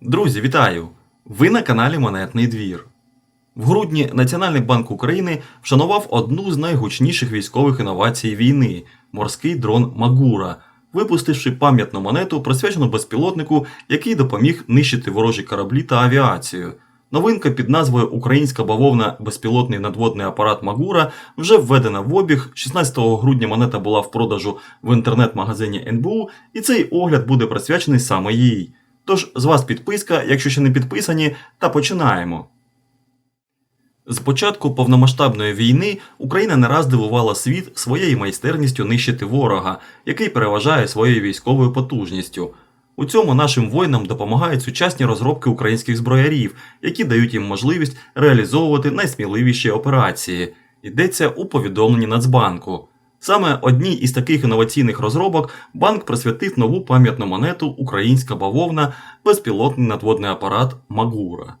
Друзі, вітаю! Ви на каналі Монетний двір. В грудні Національний банк України вшанував одну з найгучніших військових інновацій війни – морський дрон Магура, випустивши пам'ятну монету, присвячену безпілотнику, який допоміг нищити ворожі кораблі та авіацію. Новинка під назвою «Українська бавовна. Безпілотний надводний апарат Магура» вже введена в обіг. 16 грудня монета була в продажу в інтернет-магазині НБУ, і цей огляд буде присвячений саме їй. Тож, з вас підписка, якщо ще не підписані, та починаємо. З початку повномасштабної війни Україна не раз дивувала світ своєю майстерністю нищити ворога, який переважає своєю військовою потужністю. У цьому нашим воїнам допомагають сучасні розробки українських зброярів, які дають їм можливість реалізовувати найсміливіші операції. Йдеться у повідомленні Нацбанку. Саме одній із таких інноваційних розробок банк присвятив нову пам'ятну монету «Українська бавовна. Безпілотний надводний апарат Магура».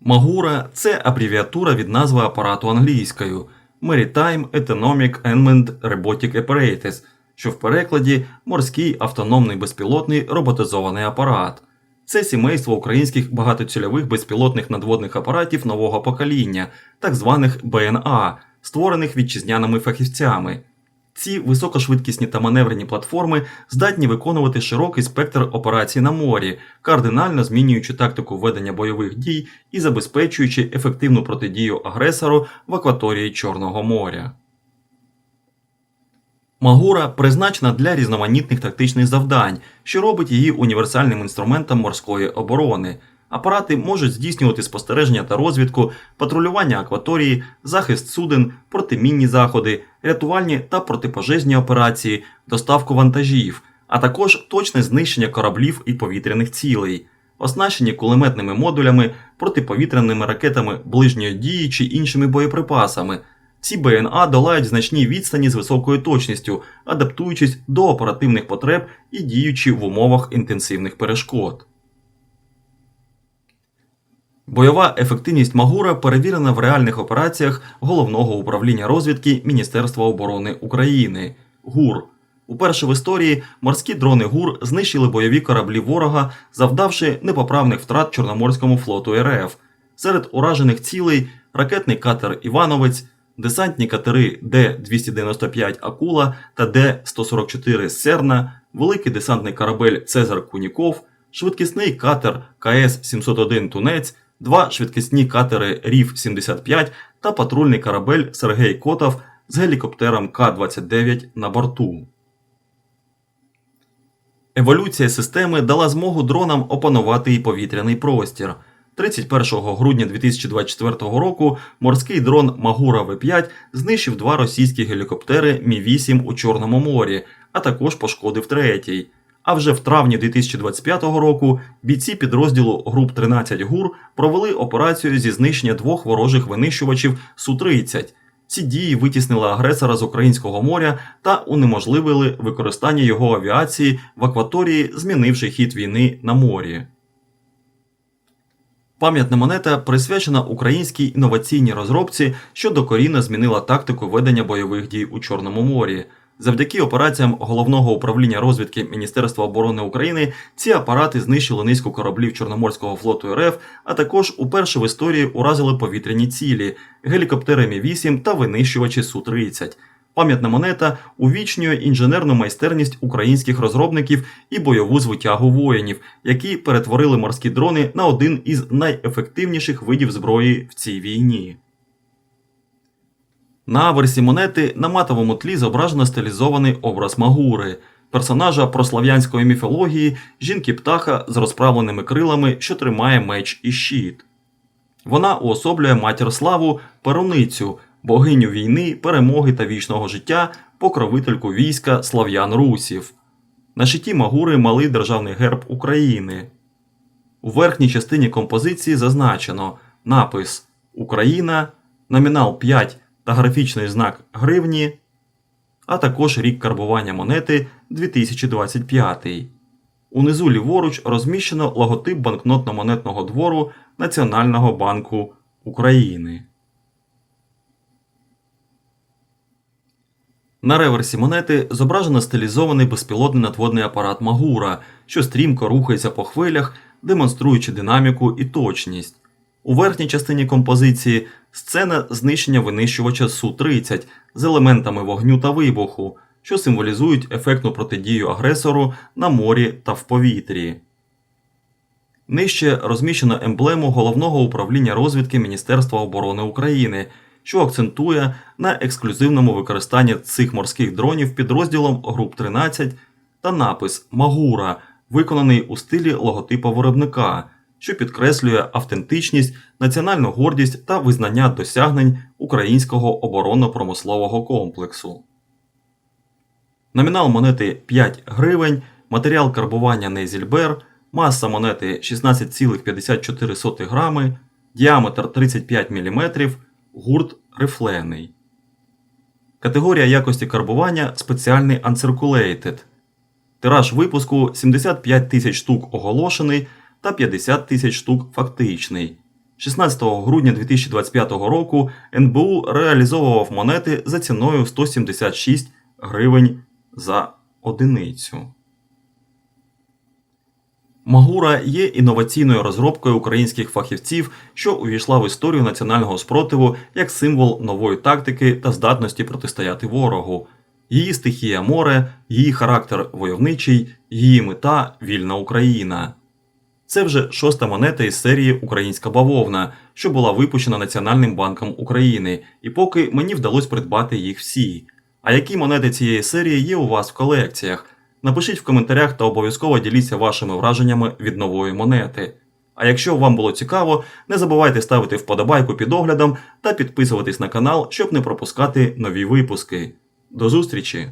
Магура – це абревіатура від назви апарату англійською Maritime Autonomic Unmanned Robotic Apparatus, що в перекладі «морський автономний безпілотний роботизований апарат». Це сімейство українських багатоцільових безпілотних надводних апаратів нового покоління, так званих БНА, створених вітчизняними фахівцями. Ці високошвидкісні та маневрені платформи здатні виконувати широкий спектр операцій на морі, кардинально змінюючи тактику ведення бойових дій і забезпечуючи ефективну протидію агресору в акваторії Чорного моря. Магура призначена для різноманітних тактичних завдань, що робить її універсальним інструментом морської оборони. Апарати можуть здійснювати спостереження та розвідку, патрулювання акваторії, захист суден, протимінні заходи, рятувальні та протипожежні операції, доставку вантажів, а також точне знищення кораблів і повітряних цілей. Оснащені кулеметними модулями, протиповітряними ракетами ближньої дії чи іншими боєприпасами. Ці БНА долають значні відстані з високою точністю, адаптуючись до оперативних потреб і діючи в умовах інтенсивних перешкод. Бойова ефективність Магура перевірена в реальних операціях Головного управління розвідки Міністерства оборони України – ГУР. Уперше в історії морські дрони ГУР знищили бойові кораблі ворога, завдавши непоправних втрат Чорноморському флоту РФ. Серед уражених цілей – ракетний катер «Івановець», десантні катери Д-295 «Акула» та Д-144 «Серна», великий десантний корабель «Цезар Куніков», швидкісний катер КС-701 «Тунець», два швидкісні катери «Рів-75» та патрульний корабель «Сергей Котов» з гелікоптером К-29 на борту. Еволюція системи дала змогу дронам опанувати і повітряний простір. 31 грудня 2024 року морський дрон Магура В-5 знищив два російські гелікоптери Мі-8 у Чорному морі, а також пошкодив третій. А вже в травні 2025 року бійці підрозділу груп 13 ГУР провели операцію зі знищення двох ворожих винищувачів Су-30. Ці дії витіснили агресора з Українського моря та унеможливили використання його авіації в акваторії, змінивши хід війни на морі. Пам'ятна монета присвячена українській інноваційній розробці, що докорінно змінила тактику ведення бойових дій у Чорному морі. Завдяки операціям Головного управління розвідки Міністерства оборони України ці апарати знищили низку кораблів Чорноморського флоту РФ, а також уперше в історії уразили повітряні цілі – гелікоптери Мі-8 та винищувачі Су-30. Пам'ятна монета увічнює інженерну майстерність українських розробників і бойову звитягу воїнів, які перетворили морські дрони на один із найефективніших видів зброї в цій війні. На аверсі монети на матовому тлі зображено стилізований образ Магури – персонажа прослав'янської міфології, жінки-птаха з розправленими крилами, що тримає меч і щит. Вона уособлює матір Славу, Перуницю, богиню війни, перемоги та вічного життя, покровительку війська слав'ян-русів. На щиті Магури малий державний герб України. У верхній частині композиції зазначено напис «Україна», номінал 5 та графічний знак гривні, а також рік карбування монети 2025. Унизу ліворуч розміщено логотип банкнотно-монетного двору Національного банку України. На реверсі монети зображено стилізований безпілотний надводний апарат Магура, що стрімко рухається по хвилях, демонструючи динаміку і точність. У верхній частині композиції сцена знищення винищувача Су-30 з елементами вогню та вибуху, що символізують ефектну протидію агресору на морі та в повітрі. Нижче розміщено емблему Головного управління розвідки Міністерства оборони України, що акцентує на ексклюзивному використанні цих морських дронів підрозділом Груп 13 та напис «Магура», виконаний у стилі логотипа виробника, що підкреслює автентичність, національну гордість та визнання досягнень українського оборонно-промислового комплексу. Номінал монети 5 гривень, матеріал карбування Нейзільбер, маса монети 16,54 грами, діаметр 35 мм, гурт рифлений. Категорія якості карбування спеціальний Uncirculated. Тираж випуску 75 тисяч штук оголошений та 50 тисяч штук фактичний. 16 грудня 2025 року НБУ реалізовував монети за ціною 176 гривень за одиницю. Магура є інноваційною розробкою українських фахівців, що увійшла в історію національного спротиву як символ нової тактики та здатності протистояти ворогу. Її стихія – море, її характер – войовничий, її мета – вільна Україна. Це вже 6-та монета із серії «Українська бавовна», що була випущена Національним банком України, і поки мені вдалося придбати їх всі. А які монети цієї серії є у вас в колекціях? Напишіть в коментарях та обов'язково діліться вашими враженнями від нової монети. А якщо вам було цікаво, не забувайте ставити вподобайку під оглядом та підписуватись на канал, щоб не пропускати нові випуски. До зустрічі!